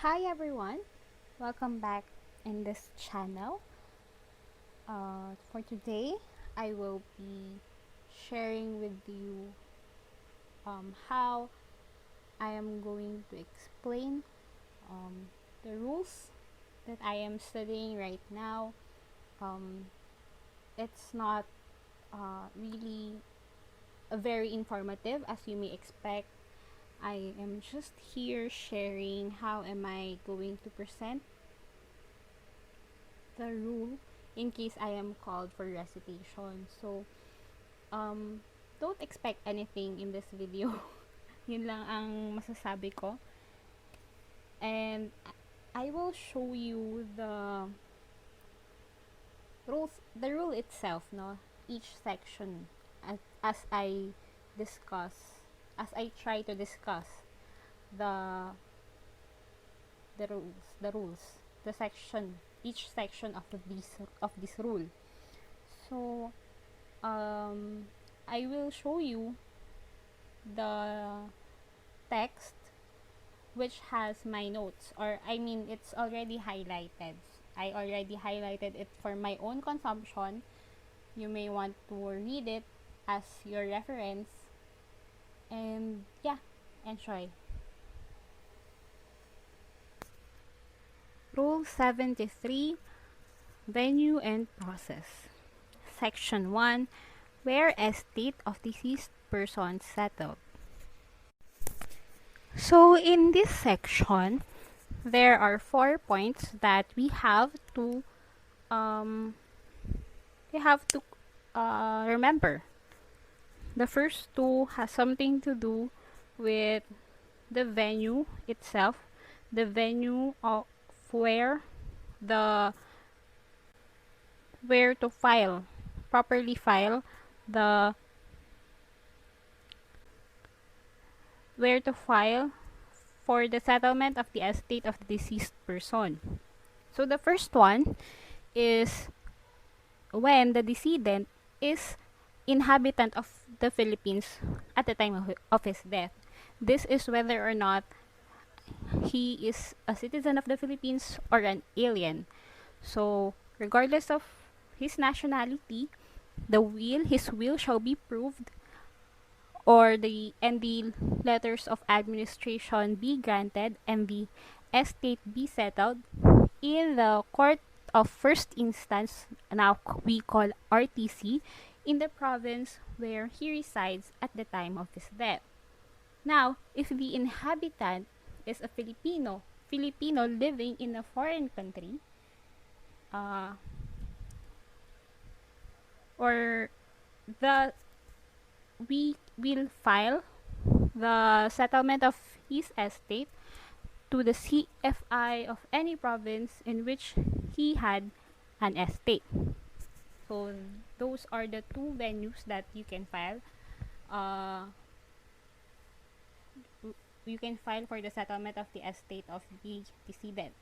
Hi everyone, welcome back in this channel. For today, I will be sharing with you how I am going to explain the rules that I am studying right now. Um, it's not really very informative as you may expect. I am just here sharing how am I going to present the rule in case I am called for recitation. So, um, don't expect anything in this video. Yun lang ang masasabi ko. And I will show you the rule itself, no? Each section as I discuss, as I try to discuss the the rules, the section, each section of this rule. So, um, I will show you the text which has my notes, or I mean it's already highlighted. I already highlighted it for my own consumption. You may want to read it as your reference, and yeah, enjoy. Rule 73, Venue and Process. Section 1, Where estate of deceased persons settled. So in this section, there are 4 points that um, we have to remember. The first two has something to do with the venue itself, the venue of where the where to file, properly file the where to file for the settlement of the estate of the deceased person. So the first one is when the decedent is inhabitant of the Philippines at the time of his death. This is whether or not he is a citizen of the Philippines or an alien. So, regardless of his nationality, his will shall be proved, or the letters of administration be granted, and the estate be settled in the court of first instance, now we call RTC, in the province where he resides at the time of his death. Now, if the inhabitant is a Filipino living in a foreign country, uh, or the we will file the settlement of his estate to the CFI of any province in which he had an estate. So those are the two venues that you can file. You can file for the settlement of the estate of the decedent.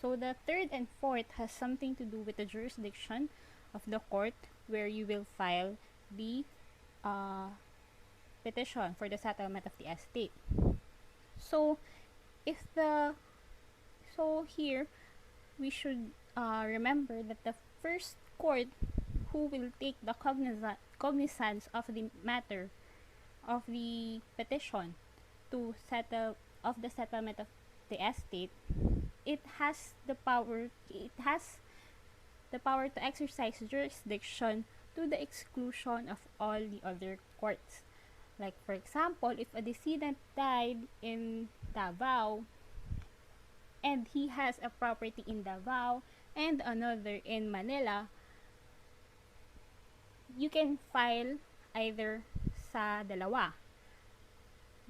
So the third and fourth has something to do with the jurisdiction of the court where you will file the uh, petition for the settlement of the estate. So if the so here we should remember that the first court who will take the cognizance of the matter of the petition to settle of the settlement of the estate, it has the power to exercise jurisdiction to the exclusion of all the other courts. Like for example, if a decedent died in Davao and he has a property in Davao and another in Manila, you can file either sa dalawa.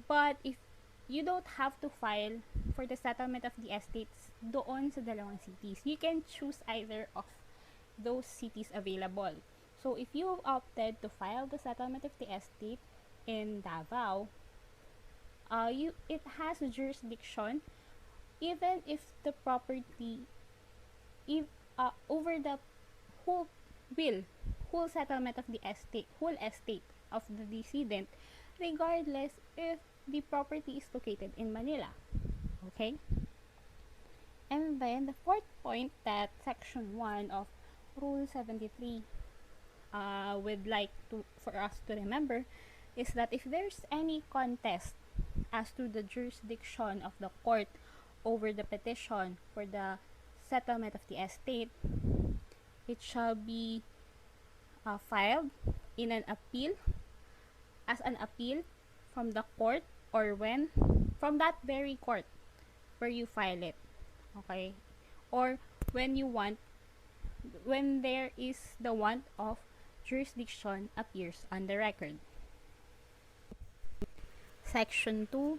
But if you don't have to file for the settlement of the estates doon sa dalawang cities, you can choose either of those cities available. So if you opted to file the settlement of the estate in Davao, it has jurisdiction even if the property, if over the whole whole settlement of the whole estate of the decedent, regardless if the property is located in Manila. Okay? And then the fourth point that section 1 of Rule 73 would like to for us to remember is that if there's any contest as to the jurisdiction of the court over the petition for the settlement of the estate, it shall be filed in an appeal as an appeal from the court, or when from that very court where you file it, okay, or when you want when there is the want of jurisdiction appears on the record. Section 2,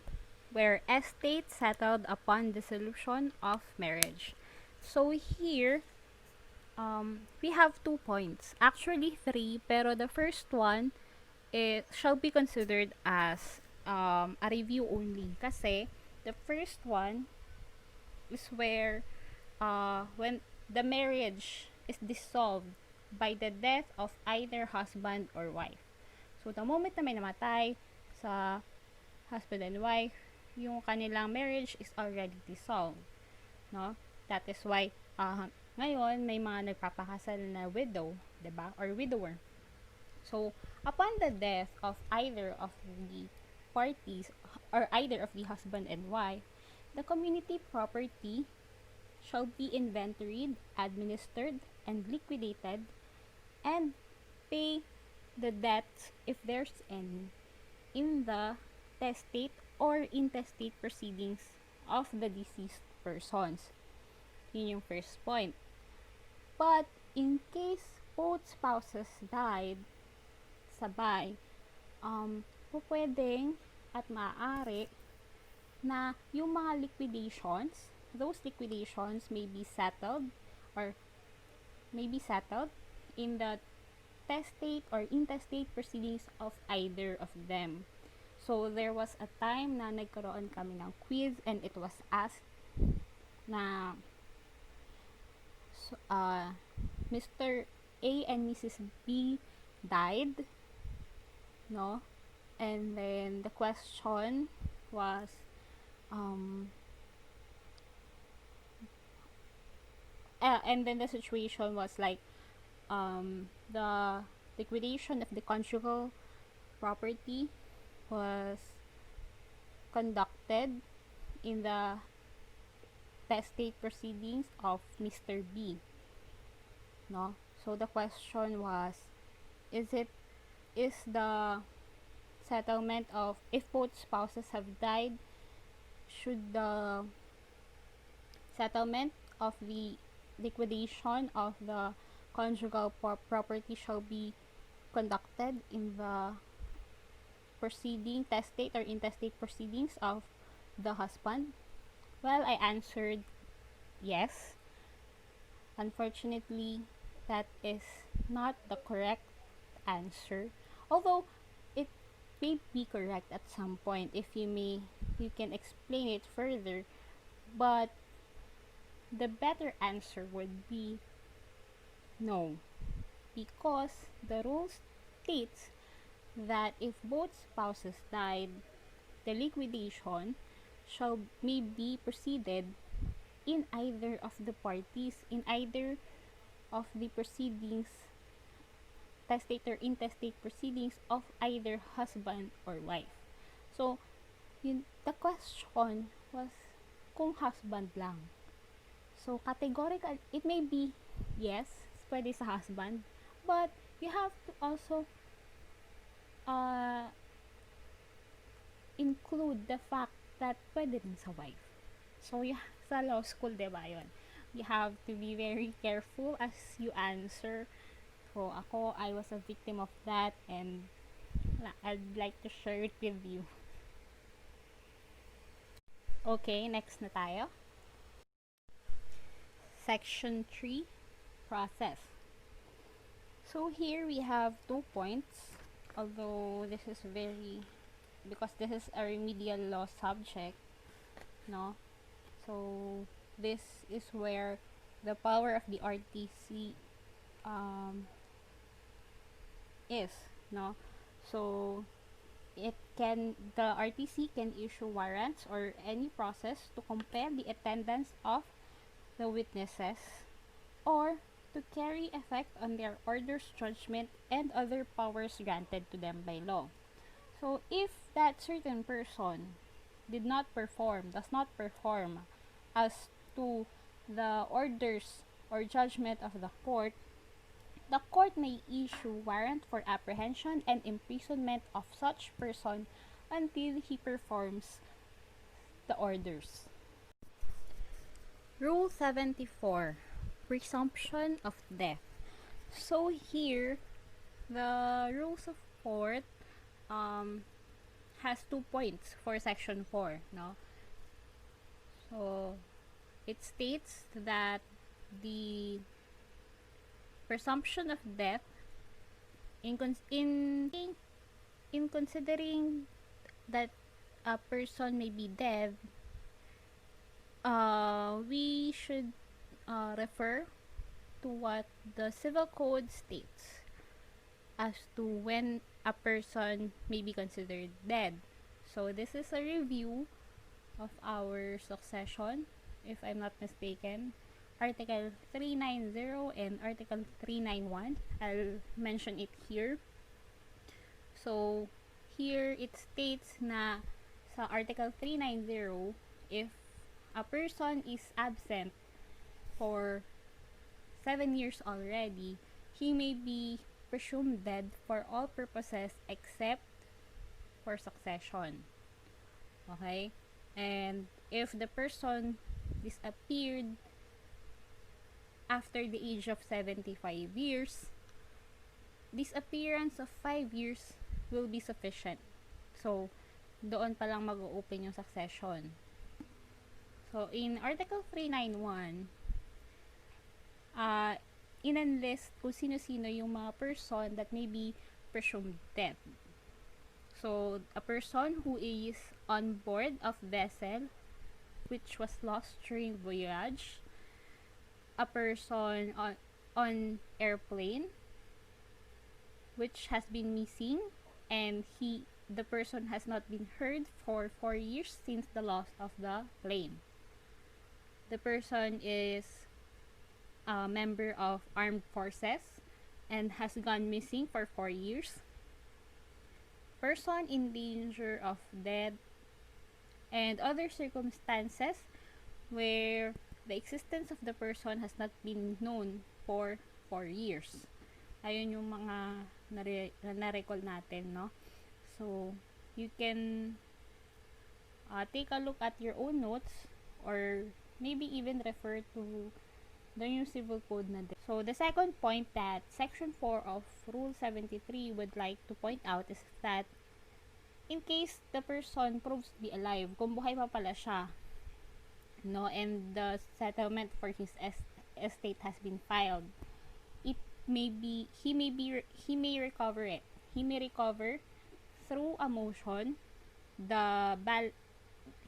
where estate settled upon dissolution of marriage. So here, we have 2 points. Actually, 3, pero the first one it shall be considered as a review only. Kasi the first one is where when the marriage is dissolved by the death of either husband or wife. So, the moment na may namatay sa husband and wife, yung kanilang marriage is already dissolved. No? That is why, ngayon, may mga nagpapakasal na widow, diba? Or widower. So, upon the death of either of the parties, or either of the husband and wife, the community property shall be inventoried, administered, and liquidated, and pay the debts, if there's any, in the testate or intestate proceedings of the deceased persons. Yun yung first point. But, in case both spouses died sabay, pwedeng at maaari na yung mga liquidations, those liquidations may be settled in the testate or intestate proceedings of either of them. So, there was a time na nagkaroon kami ng quiz and it was asked na Mr. A and Mrs. B died, no? And then the question was and then the situation was like the liquidation of the conjugal property was conducted in the testate proceedings of Mr. B, no? So the question was, is the settlement of, if both spouses have died, should the settlement of the liquidation of the conjugal property shall be conducted in the testate or intestate proceedings of the husband? Well, I answered yes. Unfortunately, that is not the correct answer. Although it may be correct at some point if you can explain it further, but the better answer would be no, because the rule states that if both spouses died, the liquidation may be proceeded in either of the parties, in either of the proceedings, testate or intestate proceedings of either husband or wife. So, the question was kung husband lang. So, categorical, it may be yes, pwede sa husband, but you have to also include the fact that pwede rin sa wife. So, sa law school, diba yun? You have to be very careful as you answer. So, I was a victim of that, and I'd like to share it with you. Okay, next na tayo. Section 3, process. So, here we have 2 points, although this is because this is a remedial law subject, no? So, this is where the power of the RTC is, no? So, the RTC can issue warrants or any process to compel the attendance of the witnesses, or to carry effect on their orders, judgment, and other powers granted to them by law. So, if that certain person does not perform as to the orders or judgment of the court may issue warrant for apprehension and imprisonment of such person until he performs the orders. Rule 74, Presumption of Death. So here, the rules of court has 2 points for section 4, no? So it states that the presumption of death in considering that a person may be dead, we should refer to what the civil code states as to when a person may be considered dead. So this is a review of our succession, if I'm not mistaken. Article 390 and Article 391. I'll mention it here. So, here it states na sa Article 390, if a person is absent for 7 years already, he may be presumed dead for all purposes except for succession. Okay? And if the person disappeared after the age of 75 years, disappearance of 5 years will be sufficient. So, doon pa lang mag-open yung succession. So, in Article 391, in-enlist kung sino-sino yung mga person that may be presumed dead. So, a person who is on board of vessel which was lost during voyage, a person on airplane which has been missing and the person has not been heard for 4 years since the loss of the plane. The person is a member of armed forces and has gone missing for 4 years. Person in danger of death and other circumstances where the existence of the person has not been known for 4 years. Ayun yung mga na-recall natin, no? So, you can take a look at your own notes or maybe even refer to the new civil code na din. So, the second point that Section 4 of Rule 73 would like to point out is that in case the person proves to be alive, kung buhay pa pala siya, no, and the settlement for his estate has been filed, he may recover it. He may recover through a motion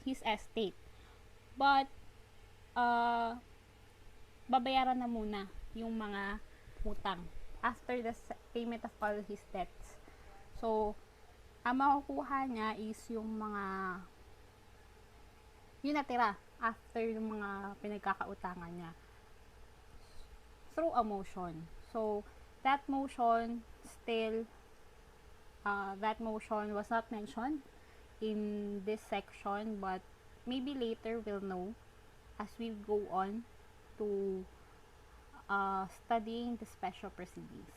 his estate. But babayaran na muna yung mga utang after the payment of all his debts. So, ang makukuha niya is yung natira after yung mga pinagkakautangan niya through a motion. So, that motion was not mentioned in this section, but maybe later we'll know as we go on to studying the special proceedings.